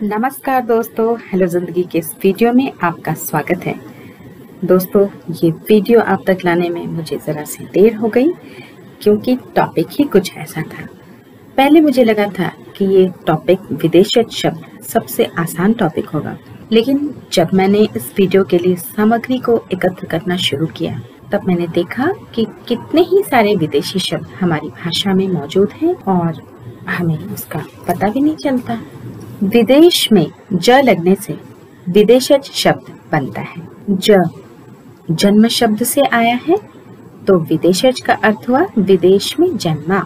नमस्कार दोस्तों, हेलो जिंदगी के इस वीडियो में आपका स्वागत है। दोस्तों, ये वीडियो आप तक लाने में मुझे ज़रा सी देर हो गई क्योंकि टॉपिक ही कुछ ऐसा था। पहले मुझे लगा था कि ये टॉपिक विदेशज शब्द सबसे आसान टॉपिक होगा, लेकिन जब मैंने इस वीडियो के लिए सामग्री को एकत्र करना शुरू किया तब मैंने देखा कि कितने ही सारे विदेशी शब्द हमारी भाषा में मौजूद हैं और हमें उसका पता भी नहीं चलता। विदेश में ज लगने से विदेशज शब्द बनता है। ज जन्म शब्द से आया है, तो विदेशज का अर्थ हुआ विदेश में जन्मा,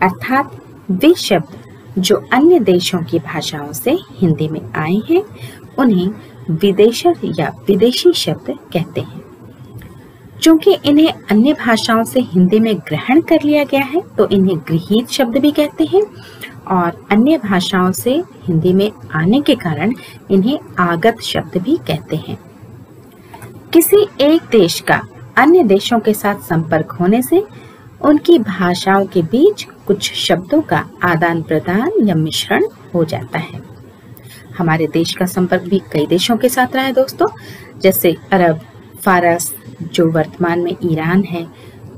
अर्थात वे शब्द जो अन्य देशों की भाषाओं से हिंदी में आए हैं उन्हें विदेशज या विदेशी शब्द कहते हैं। चूंकि इन्हें अन्य भाषाओं से हिंदी में ग्रहण कर लिया गया है तो इन्हें गृहीत शब्द भी कहते हैं और अन्य भाषाओं से हिंदी में आने के कारण इन्हें आगत शब्द भी कहते हैं। किसी एक देश का अन्य देशों के साथ संपर्क होने से उनकी भाषाओं के बीच कुछ शब्दों का आदान प्रदान या मिश्रण हो जाता है। हमारे देश का संपर्क भी कई देशों के साथ रहा है दोस्तों, जैसे अरब, फारस जो वर्तमान में ईरान है,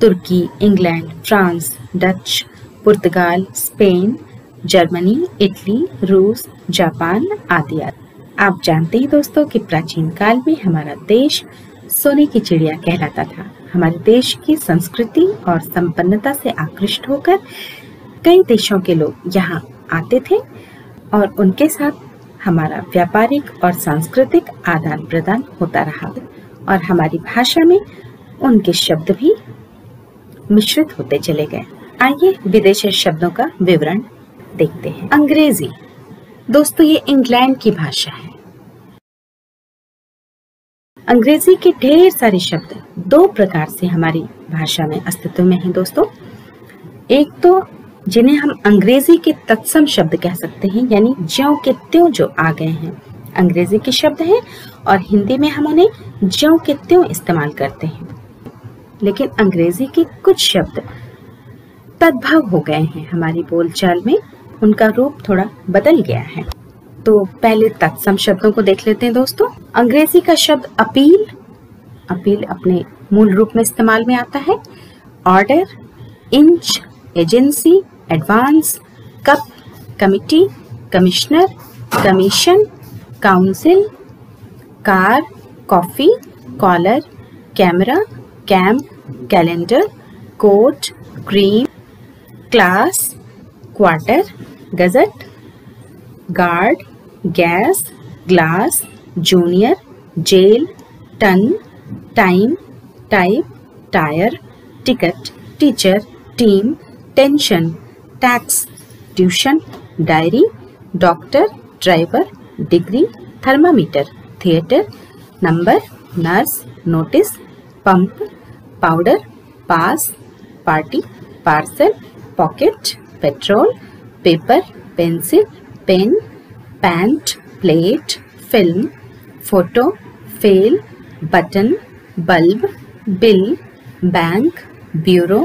तुर्की, इंग्लैंड, फ्रांस, डच, पुर्तगाल, स्पेन, जर्मनी, इटली, रूस, जापान आदि। आप जानते ही दोस्तों कि प्राचीन काल में हमारा देश सोने की चिड़िया कहलाता था। हमारे देश की संस्कृति और संपन्नता से आकृष्ट होकर कई देशों के लोग यहाँ आते थे और उनके साथ हमारा व्यापारिक और सांस्कृतिक आदान प्रदान होता रहा और हमारी भाषा में उनके शब्द भी मिश्रित होते चले गए। आइए विदेशी शब्दों का विवरण देखते हैं। अंग्रेजी दोस्तों, ये इंग्लैंड की भाषा है। अंग्रेजी के ढेर सारे शब्द दो प्रकार से हमारी भाषा में अस्तित्व में हैं दोस्तों। एक तो जिन्हें हम अंग्रेजी के तत्सम शब्द कह सकते हैं, यानी ज्यों के त्यों जो आ गए हैं, अंग्रेजी के शब्द हैं और हिंदी में हम उन्हें ज्यों के त्यों इस्तेमाल करते हैं। लेकिन अंग्रेजी के कुछ शब्द तद्भव हो गए हैं हमारी बोलचाल में, उनका रूप थोड़ा बदल गया है। तो पहले तत्सम शब्दों को देख लेते हैं दोस्तों। अंग्रेजी का शब्द अपील अपने मूल रूप में इस्तेमाल में आता है। Order, inch, agency, advance, cup, committee, commissioner, commission, council, car, coffee, collar, camera, camp, calendar, coat, cream, class, quarter, gazette, guard, gas, glass, junior, jail, ton, time, type, tyre, ticket, teacher, team, tension, tax, tuition, diary, doctor, driver, degree, thermometer, theatre, number, nurse, notice, pump, powder, pass, party, parcel, pocket, petrol, paper, pencil, pen, pant, plate, film, photo, fail, button, bulb, bill, bank, bureau,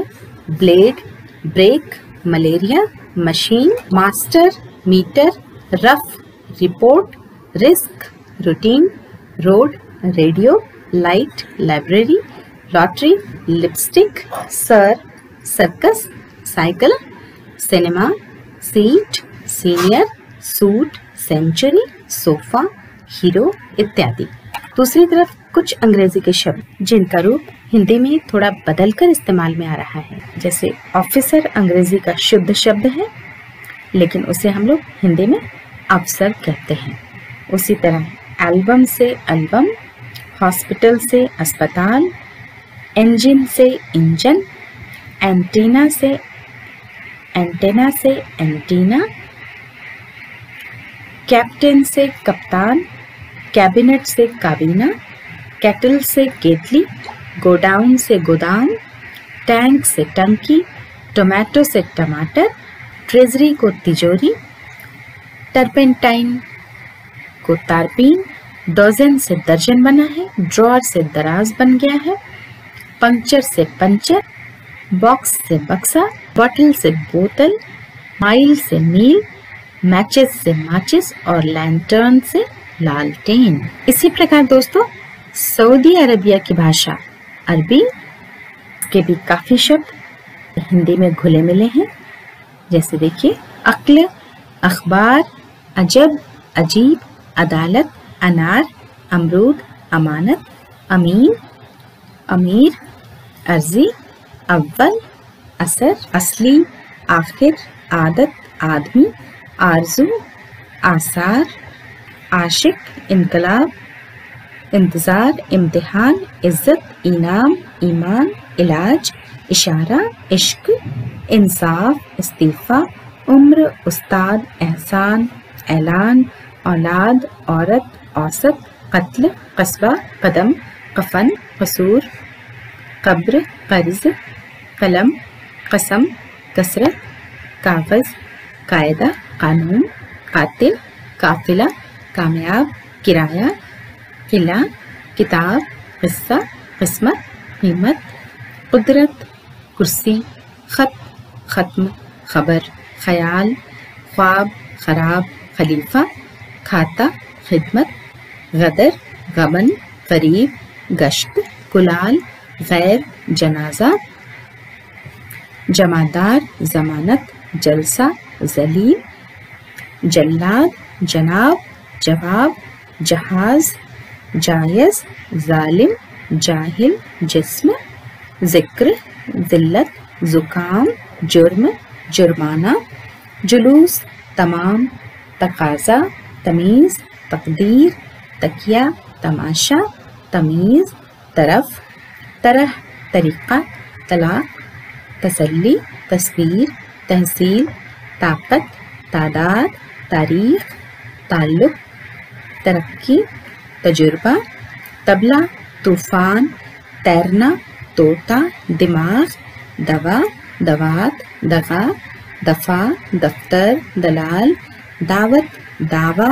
blade, break, malaria, machine, master, meter, rough, report, risk, routine, road, radio, light, library, lottery, lipstick, sir, circus, cycle, cinema, seat, senior, suit, century, sofa, hero इत्यादि। दूसरी तरफ कुछ अंग्रेजी के शब्द जिनका रूप हिंदी में थोड़ा बदलकर इस्तेमाल में आ रहा है, जैसे ऑफिसर अंग्रेजी का शुद्ध शब्द है लेकिन उसे हम लोग हिंदी में अफसर कहते हैं। उसी तरह एल्बम से एल्बम, हॉस्पिटल से अस्पताल, इंजन से इंजन, एंटीना से एंटीना, कैप्टन से कप्तान, कैबिनेट से काबीना, केटल से केतली, गोडाउन से गोदाम, टैंक से टंकी, टोमेटो से टमाटर, ट्रेजरी को तिजोरी, टर्पेंटाइन को तारपीन, डजन से दर्जन बना है, ड्रॉर से दराज बन गया है, पंक्चर से पंचर, बॉक्स से बक्सा, बॉटल से बोतल, माइल से मील, मैचेस से माचिस और लैंटर्न से लालटेन। इसी प्रकार दोस्तों सऊदी अरबिया की भाषा अरबी के भी काफी शब्द हिंदी में घुले मिले हैं। जैसे देखिए अक्ल, अखबार, अजब, अजीब, अदालत, अनार, अमरूद, अमानत, अमीन, अमीर, अर्जी, अव्वल, असर, असली, आखिर, आदत, आदमी, आरजू, आसार, आशिक, इनकलाब, इंतजार, इम्तिहान, इज्जत, इनाम, ईमान, इलाज, इशारा, इश्क, इंसाफ, इस्तीफा, उम्र, उस्ताद, एहसान, ऐलान, औलाद, औरत, औसत, कत्ल, कस्बा, कदम, कफन, कसूर, कब्र, कर्ज, कलम, कसम, कसरत, कागज, कायदा, कानून, कातिल, काफिला, कामयाब, किराया, किला, किताब, किस्सा, किस्मत, कीमत, कुदरत, कुर्सी, खत, खत्म, खबर, ख्याल, ख्वाब, खराब, खलीफा, खाता, खिदमत, गदर, गबन, करीब, गश्त, कुलाल, गैर, जनाजा, जमादार, जमानत, जलसा, जलील, जल्लाद, जनाब, जवाब, जहाज, जायज, जालिम, जाहिल, जिस्म, जिक्र, जिल्लत, जुकाम, जुर्म, जुर्माना, जुलूस, तमाम, तकाजा, तमीज, तकदीर, तकिया, तमाशा, तमीज, तरफ, तरह, तरीका, तलाक, तसल्ली, तस्वीर, तहसील, ताकत, तादाद, तारीख, ताल्लुक, तरक्की, तजुर्बा, तबला, तूफान, तैरना, तोता, दिमाग, दवा, दवात, दगा, दफा, दफ्तर, दलाल, दावत, दावा,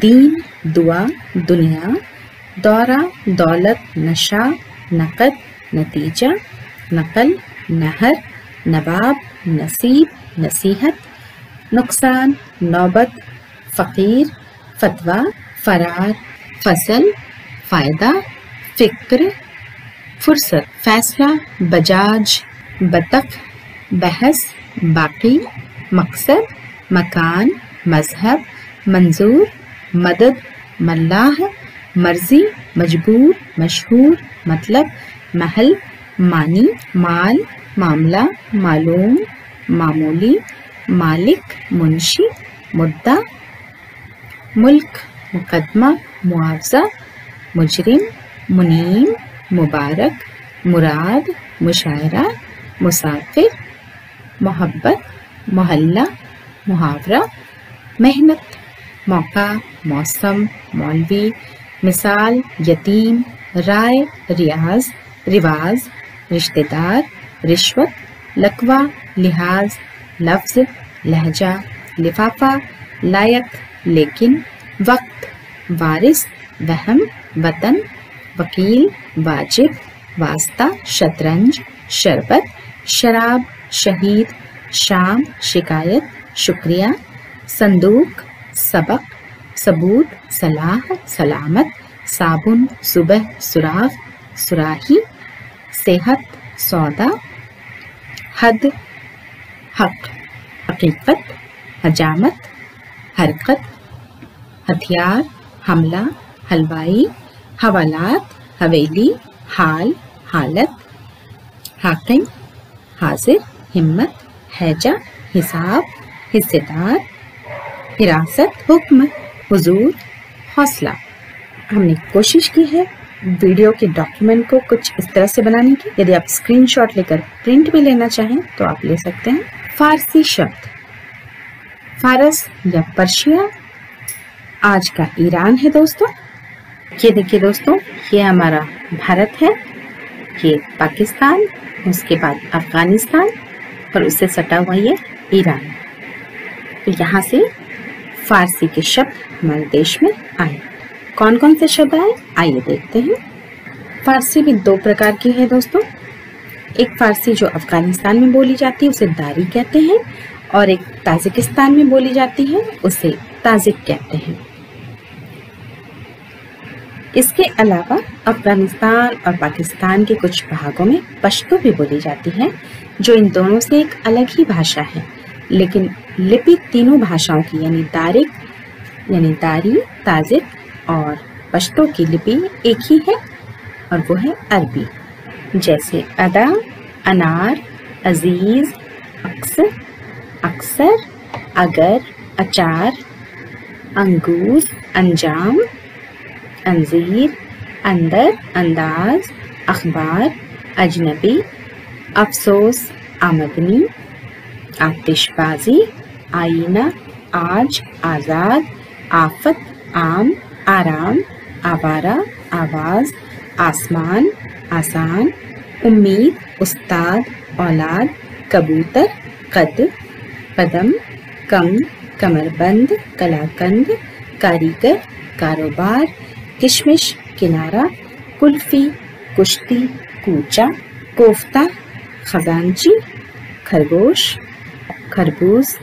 दीन, दुआ, दुनिया, दौरा, दौलत, नशा, नकद, नतीजा, नकल, नहर, नवाब, नसीब, नसीहत, नुकसान, नौबत, फकीर, फतवा, फरार, फसल, फायदा, फिक्र, फुर्सत, फैसला, बजाज, बतख, बहस, बाकी, मकसद, मकान, मजहब, मंजूर, मदद, मल्लाह, मर्जी, मजबूर, मशहूर, मतलब, महल, मानी, माल, मामला, मालूम, मामूली, मालिक, मुंशी, मुद्दा, मुल्क, मुकदमा, मुआवजा, मुजरिम, मुनीम, मुबारक, मुराद, मुशायरा, मुसाफिर, मोहब्बत, मोहल्ला, मुहावरा, मेहनत, मौका, मौसम, मौलवी, मिसाल, यतीम, राय, रियाज, रिवाज, रिश्तेदार, रिश्वत, लकवा, लिहाज, लफ्ज, लहजा, लिफाफा, लायक, लेकिन, वक्त, वारिस, वहम, वतन, वकील, वाजिब, वास्ता, शतरंज, शरबत, शराब, शहीद, शाम, शिकायत, शुक्रिया, संदूक, सबक, सबूत, सलाह, सलामत, साबुन, सुबह, सुराख, सुराही, सेहत, सौदा, हद, हक, हकीकत, हजामत, हरकत, हथियार, हमला, हलवाई, हवालात, हवेली, हाल, हालत, हाकिम, हाजिर, हिम्मत, हैजा, हिसाब, हिस्सेदार, हिरासत, हुक्म, हुजूर, हौसला। हमने कोशिश की है वीडियो के डॉक्यूमेंट को कुछ इस तरह से बनाने की। यदि आप स्क्रीनशॉट लेकर प्रिंट भी लेना चाहें तो आप ले सकते हैं। फारसी शब्द, फारस या पर्शिया आज का ईरान है दोस्तों। ये देखिए दोस्तों, ये हमारा भारत है, ये पाकिस्तान, उसके बाद अफगानिस्तान और उससे सटा हुआ ये ईरान। तो यहाँ से फारसी के शब्द हमारे देश में आए। कौन कौन से शब्द आए आइए देखते हैं। फारसी भी दो प्रकार की है दोस्तों। एक फारसी जो अफगानिस्तान में बोली जाती है उसे दारी कहते हैं, और एक ताजिकिस्तान में बोली जाती है, उसे ताजिक कहते हैं। इसके अलावा अफगानिस्तान और पाकिस्तान के कुछ भागों में पश्तो भी बोली जाती है, जो इन दोनों से एक अलग ही भाषा है, लेकिन लिपि तीनों भाषाओं की यानी दारी, ताजिक और पश्तो की लिपि एक ही है और वो है अरबी। जैसे अदा, अनार, अजीज, अक्सर, अगर, अचार, अंगूर, अंजाम, अंजीर, अंदर, अंदाज, अखबार, अजनबी, अफसोस, आमदनी, आतिशबाजी, आईना, आज, आजाद, आफत, आम, आराम, आवारा, आवाज, आसमान, आसान, उम्मीद, उस्ताद, औलाद, कबूतर, कद, कदम, कम, कमरबंद, कलाकंद, कारीगर, कारोबार, किशमिश, किनारा, कुल्फी, कुश्ती, कूचा, कोफ्ता, खजांची, खरगोश, खरबूज,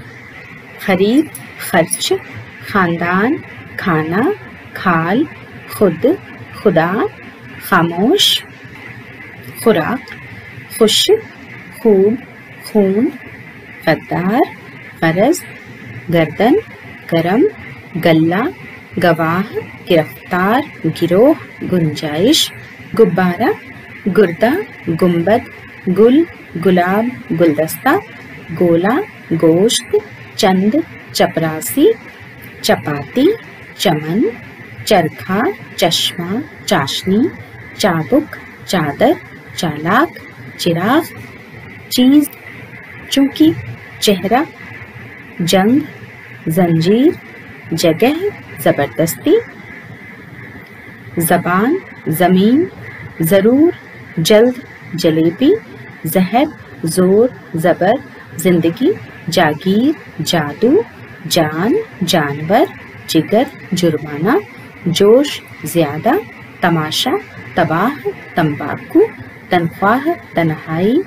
खरीद, खर्च, खानदान, खाना, खाल, खुद, खुदा, खामोश, खुराक, खुश, खूब, खून, गद्दार, गरज, गर्दन, गरम, गल्ला, गवाह, गिरफ्तार, गिरोह, गुंजाइश, गुब्बारा, गुर्दा, गुंबद, गुल, गुलाब, गुलदस्ता, गोला, गोश्त, चंद, चपरासी, चपाती, चमन, चरखा, चश्मा, चाशनी, चाबुक, चादर, चालाक, चिराग, चीज, चूंकि, चेहरा, जंग, जंजीर, जगह, जबरदस्ती, जबान, जमीन, जरूर, जल्द, जलेबी, जहर, जोर, जबर, जिंदगी, जागीर, जादू, जान, जानवर, जिगर, जुर्माना, जोश, ज्यादा, तमाशा, तबाह, तंबाकू, तनख्वाह, तन्हाई,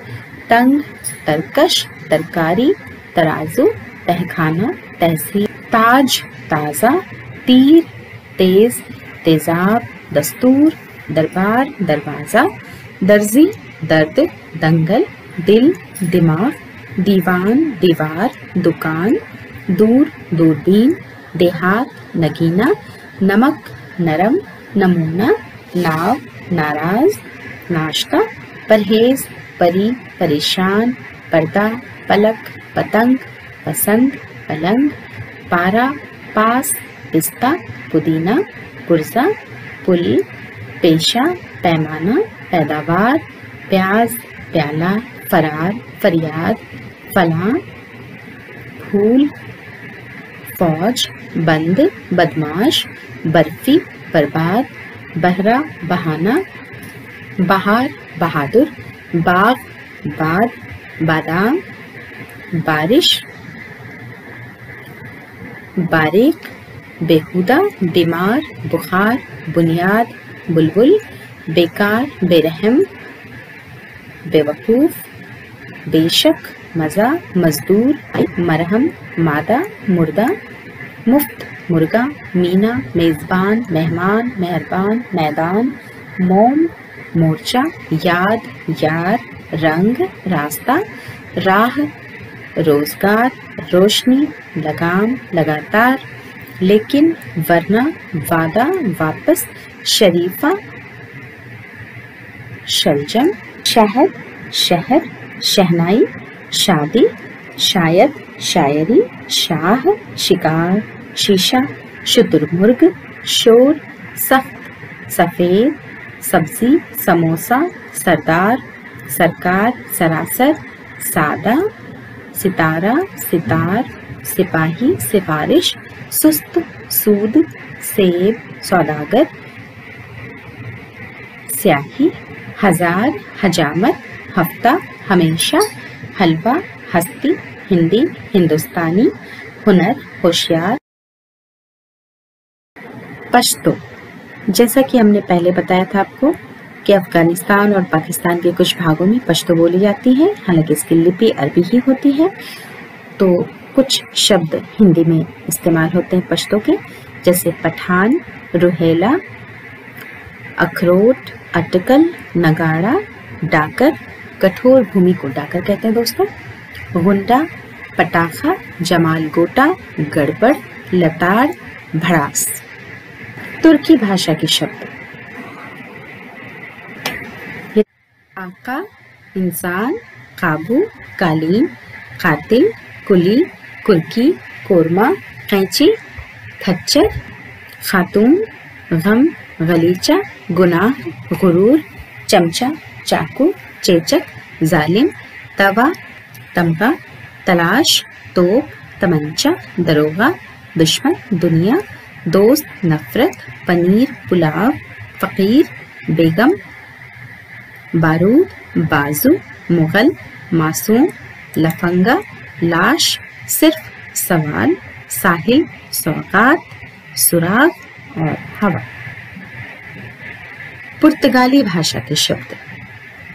तंग, तरकश, तरकारी, तराजू, तहखाना, तहसील, ताज, ताज़ा, तीर, तेज, तेजाब, दस्तूर, दरबार, दरवाज़ा, दर्जी, दर्द, दंगल, दिल, दिमाग, दीवान, दीवार, दुकान, दूर, दूरबीन, देहात, नगीना, नमक, नरम, नमूना, नाव, नाराज, नाश्ता, परहेज, परी, परेशान, पर्दा, पलक, पतंग, पसंद, पलंग, पारा, पास, पिस्ता, पुदीना, पुरजा, पुल, पेशा, पैमाना, पैदावार, प्याज, प्याला, फरार, फरियाद, फलां, फूल, फौज, बंद, बदमाश, बर्फी, बर्बाद, बहरा, बहाना, बहार, बहादुर, बाग, बाद, बादाम, बारिश, बारीक, बेहुदा, बीमार, बुखार, बुनियाद, बुलबुल, बेकार, बेरहम, बेवकूफ, बेशक, मज़ा, मजदूर, मरहम, मादा, मुर्दा, मुफ्त, मुर्गा, मीना, मेज़बान, मेहमान, मेहरबान, मैदान, मोम, मोर्चा, याद, यार, रंग, रास्ता, राह, रोजगार, रोशनी, लगाम, लगातार, लेकिन, वरना, वादा, वापस, शरीफा, शलजम, शहद, शहर, शहनाई, शादी, शायद, शायरी, शाह, शिकार, शीशा, शुतुरमुर्ग, शोर, सख्त, सफेद, सब्जी, समोसा, सरदार, सरकार, सरासर, सादा, सितारा, सितार, सिपाही, सिफारिश, सुस्त, सूद, सेब, सौदागर, स्याही, हजार, हजामत, हफ्ता, हमेशा, हलवा, हस्ती, हिंदी, हिंदुस्तानी, हुनर, होशियार। पश्तो, जैसा कि हमने पहले बताया था आपको कि अफगानिस्तान और पाकिस्तान के कुछ भागों में पश्तो बोली जाती है, हालांकि इसकी लिपि अरबी ही होती है। तो कुछ शब्द हिंदी में इस्तेमाल होते हैं पश्तो के, जैसे पठान, रुहेला, अखरोट, अटकल, नगाड़ा, डाकर। कठोर भूमि को डाकर कहते हैं दोस्तों। गुंडा, पटाखा, जमाल गोटा, गड़बड़, लताड़, भड़ास। तुर्की भाषा के शब्द आका, इंसान, काबू, कालीन, कातिल, कुली, कुर्की, कोरमा, कैंची, खच्चर, खातून, गम, गलीचा, गुनाह, गुरूर, चमचा, चाकू, चेचक, जालिम, तवा, तमगा, तलाश, तोप, तमंचा, दरोगा, दुश्मन, दुनिया, दोस्त, नफरत, पनीर, पुलाव, फकीर, बेगम, बारूद, बाजू, मुगल, मासूम, लफंगा, लाश, सिर्फ, सवाल, साहिल, सौगात, सुराग और हवा। पुर्तगाली भाषा के शब्द।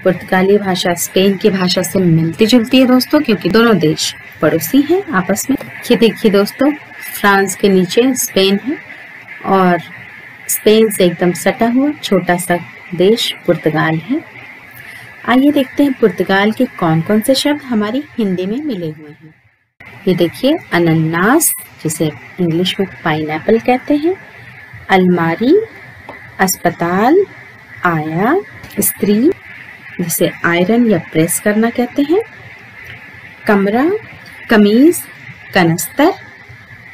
पुर्तगाली भाषा स्पेन की भाषा से मिलती जुलती है दोस्तों, क्योंकि दोनों देश पड़ोसी हैं आपस में। ये देखिए दोस्तों, फ्रांस के नीचे स्पेन है और स्पेन से एकदम सटा हुआ छोटा सा देश पुर्तगाल है। आइए देखते हैं पुर्तगाल के कौन कौन से शब्द हमारी हिंदी में मिले हुए हैं। ये देखिए, अनन्नास, जिसे इंग्लिश में पाइनएप्पल कहते हैं, अलमारी, अस्पताल, आया, स्त्री, जिसे आयरन या प्रेस करना कहते हैं, कमरा, कमीज, कनस्तर,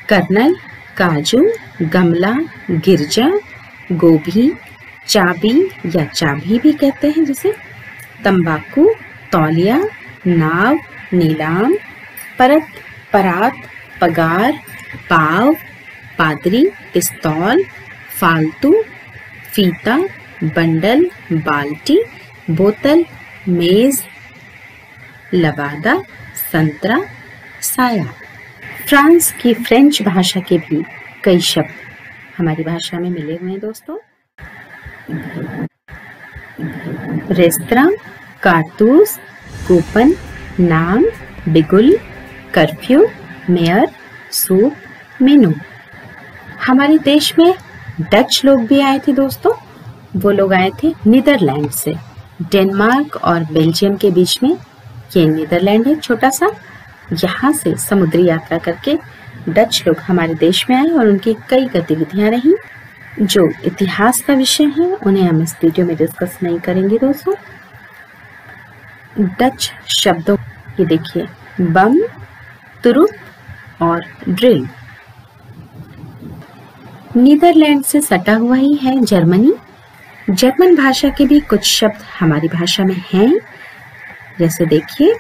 कर्नल, काजू, गमला, गिरजा, गोभी, चाबी या चाबी भी कहते हैं जिसे, तंबाकू, तौलिया, नाव, नीलाम, परत, परात, पगार, पाव, पादरी, पिस्तौल, फालतू, फीता, बंडल, बाल्टी, बोतल, मेज, लवादा, संतरा, साया। फ्रांस की फ्रेंच भाषा के भी कई शब्द हमारी भाषा में मिले हुए हैं दोस्तों। रेस्तरां, कारतूस, कूपन, नाम, बिगुल, कर्फ्यू, मेयर, सूप, मेनू। हमारे देश में डच लोग भी आए थे दोस्तों। वो लोग आए थे नीदरलैंड से। डेनमार्क और बेल्जियम के बीच में ये नीदरलैंड है छोटा सा। यहाँ से समुद्री यात्रा करके डच लोग हमारे देश में आए और उनकी कई गतिविधियां रही जो इतिहास का विषय है, उन्हें हम इस वीडियो में डिस्कस नहीं करेंगे दोस्तों। डच शब्दों ये देखिए, बम, तुरुप और ड्रिल। नीदरलैंड से सटा हुआ ही है जर्मनी। जर्मन भाषा के भी कुछ शब्द हमारी भाषा में हैं, जैसे देखिए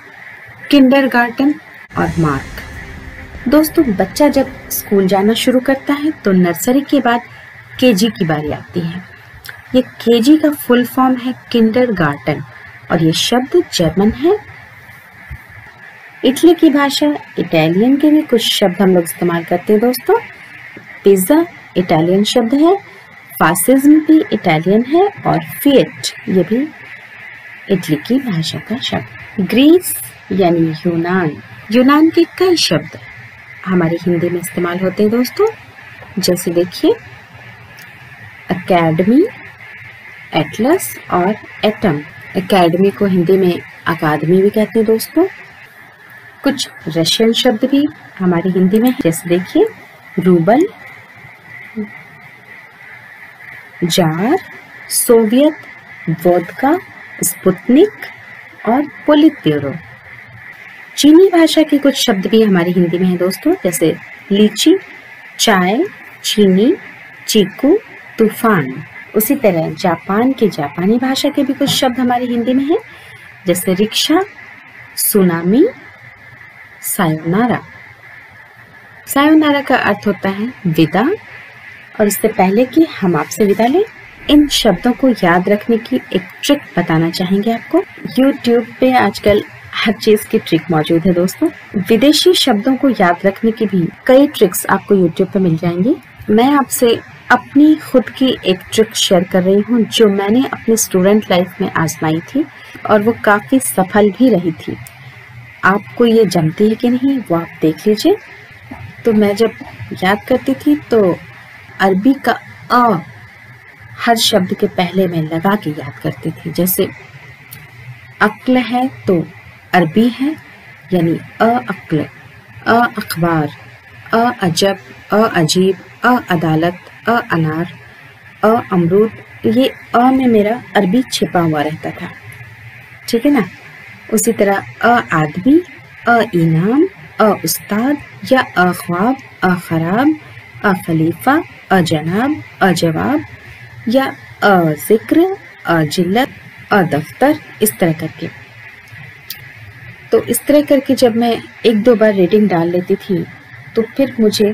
किंडरगार्टन और मार्क। दोस्तों, बच्चा जब स्कूल जाना शुरू करता है तो नर्सरी के बाद केजी की बारी आती है। ये केजी का फुल फॉर्म है किंडरगार्टन और ये शब्द जर्मन है। इटली की भाषा इटालियन के भी कुछ शब्द हम लोग इस्तेमाल करते हैं दोस्तों। पिज्जा इटालियन शब्द है, फासिज्म भी इटालियन है और फिएट ये भी इटली की भाषा का शब्द। ग्रीस यानी यूनान, यूनान के कई शब्द हमारी हिंदी में इस्तेमाल होते हैं दोस्तों, जैसे देखिए अकेडमी, एटलस और एटम। एकेडमी को हिंदी में अकादमी भी कहते हैं दोस्तों। कुछ रशियन शब्द भी हमारी हिंदी में है, जैसे देखिए rouble, jar, Soviet, vodka, Sputnik और पोलित ब्यूरो। चीनी भाषा के कुछ शब्द भी हमारी हिंदी में है दोस्तों, जैसे लीची, चाय, चीनी, चीकू, तूफान। उसी तरह जापान की जापानी भाषा के भी कुछ शब्द हमारी हिंदी में हैं, जैसे रिक्शा, सुनामी, सायोनारा। सायोनारा का अर्थ होता है विदा। और इससे पहले कि हम आपसे विदा लें, इन शब्दों को याद रखने की एक ट्रिक बताना चाहेंगे आपको। YouTube पे आजकल हर चीज की ट्रिक मौजूद है दोस्तों। विदेशी शब्दों को याद रखने की भी कई ट्रिक्स आपको YouTube पे मिल जाएंगी। मैं आपसे अपनी खुद की एक ट्रिक शेयर कर रही हूँ जो मैंने अपने स्टूडेंट लाइफ में आजमाई थी और वो काफी सफल भी रही थी। आपको ये जमती है कि नहीं वो आप देख लीजिए। तो मैं जब याद करती थी तो अरबी का अ हर शब्द के पहले मैं लगा के याद करती थी। जैसे अक्ल है तो अरबी है, यानी अ अक्ल, अ अखबार, अ अजब, अ अजीब, अ अदालत, अ अनार, अ अमरूद। ये अ में मेरा अरबी छिपा हुआ रहता था, ठीक है ना। उसी तरह अ आदमी, अ इनाम, अ उस्ताद या अ ख्वाब, अ खराब, अ खलीफा, अ जनाब, अ जवाब या अ जिक्र, अ जिल्लत, अ दफ्तर, इस तरह करके। तो इस तरह करके जब मैं एक दो बार रीडिंग डाल लेती थी तो फिर मुझे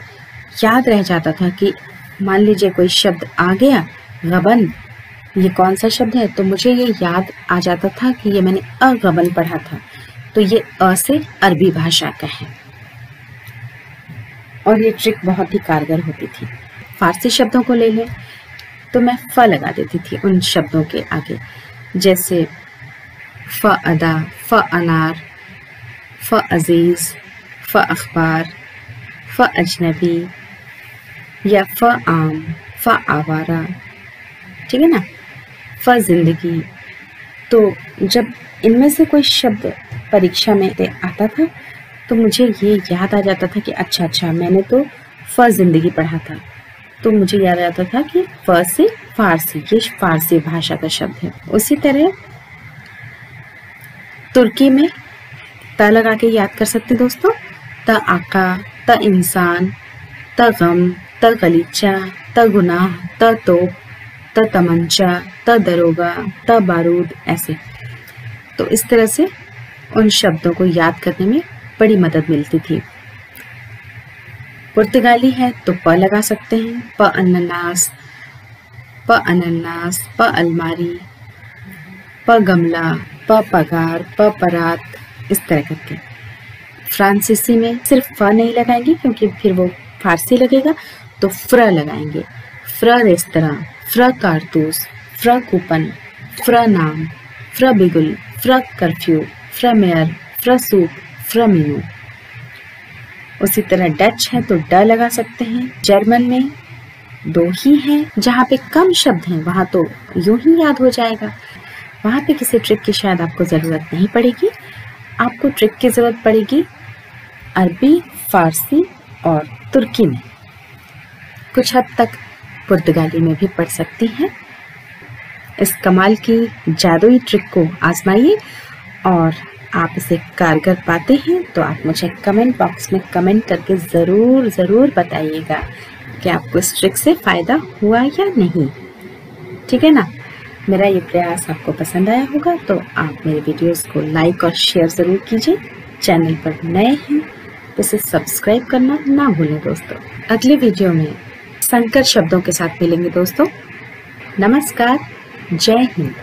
याद रह जाता था कि मान लीजिए कोई शब्द आ गया, गबन, ये कौन सा शब्द है, तो मुझे ये याद आ जाता था कि ये मैंने अगबन पढ़ा था, तो ये अ से अरबी भाषा का है। और ये ट्रिक बहुत ही कारगर होती थी। फारसी शब्दों को ले लें तो मैं फ लगा देती थी उन शब्दों के आगे, जैसे फ अदा, फ अनार, फ अजीज, फ अखबार, फ अजनबी या फ आम, फ आवारा, ठीक है ना, फ जिंदगी। तो जब इनमें से कोई शब्द परीक्षा में आता था तो मुझे ये याद आ जाता था कि अच्छा मैंने तो फ जिंदगी पढ़ा था, तो मुझे याद आता था कि फ से फारसी, ये फारसी भाषा का शब्द है। उसी तरह तुर्की में त लगा के याद कर सकते दोस्तों, त आका, त इंसान, त गम, त गलीचा, त गुनाह, त तोप, त तमंचा, त दरोगा, त बारूद, ऐसे। तो इस तरह से उन शब्दों को याद करने में बड़ी मदद मिलती थी। पुर्तगाली है तो प लगा सकते हैं, प अनन्नास, प अनन्नास, प अलमारी, प गमला, प पगार, प परात, इस तरह करके। फ्रांसीसी में सिर्फ फ नहीं लगाएंगे क्योंकि फिर वो फारसी लगेगा, तो फ्र लगाएंगे, फ्र रेस्तरां, फ्र कारतूस, फ्र कूपन, फ्र नाम, फ्र बिगुल, फ्र कर्फ्यू, फ्र मेयर, फ्र सूप, फ्र मीनू। उसी तरह डच है तो ड लगा सकते हैं। जर्मन में दो ही हैं, जहाँ पे कम शब्द हैं वहाँ तो यूं ही याद हो जाएगा, वहाँ पे किसी ट्रिक की शायद आपको ज़रूरत नहीं पड़ेगी। आपको ट्रिक की ज़रूरत पड़ेगी अरबी, फारसी और तुर्की में, कुछ हद तक पुर्तगाली में भी पढ़ सकती हैं। इस कमाल की जादुई ट्रिक को आजमाइए और आप इसे कारगर पाते हैं तो आप मुझे कमेंट बॉक्स में कमेंट करके ज़रूर बताइएगा कि आपको इस ट्रिक से फ़ायदा हुआ या नहीं, ठीक है ना। मेरा ये प्रयास आपको पसंद आया होगा तो आप मेरे वीडियोस को लाइक और शेयर ज़रूर कीजिए। चैनल पर नए हैं तो इसे सब्सक्राइब करना ना भूलें दोस्तों। अगले वीडियो में संकर शब्दों के साथ मिलेंगे दोस्तों। नमस्कार, जय हिंद।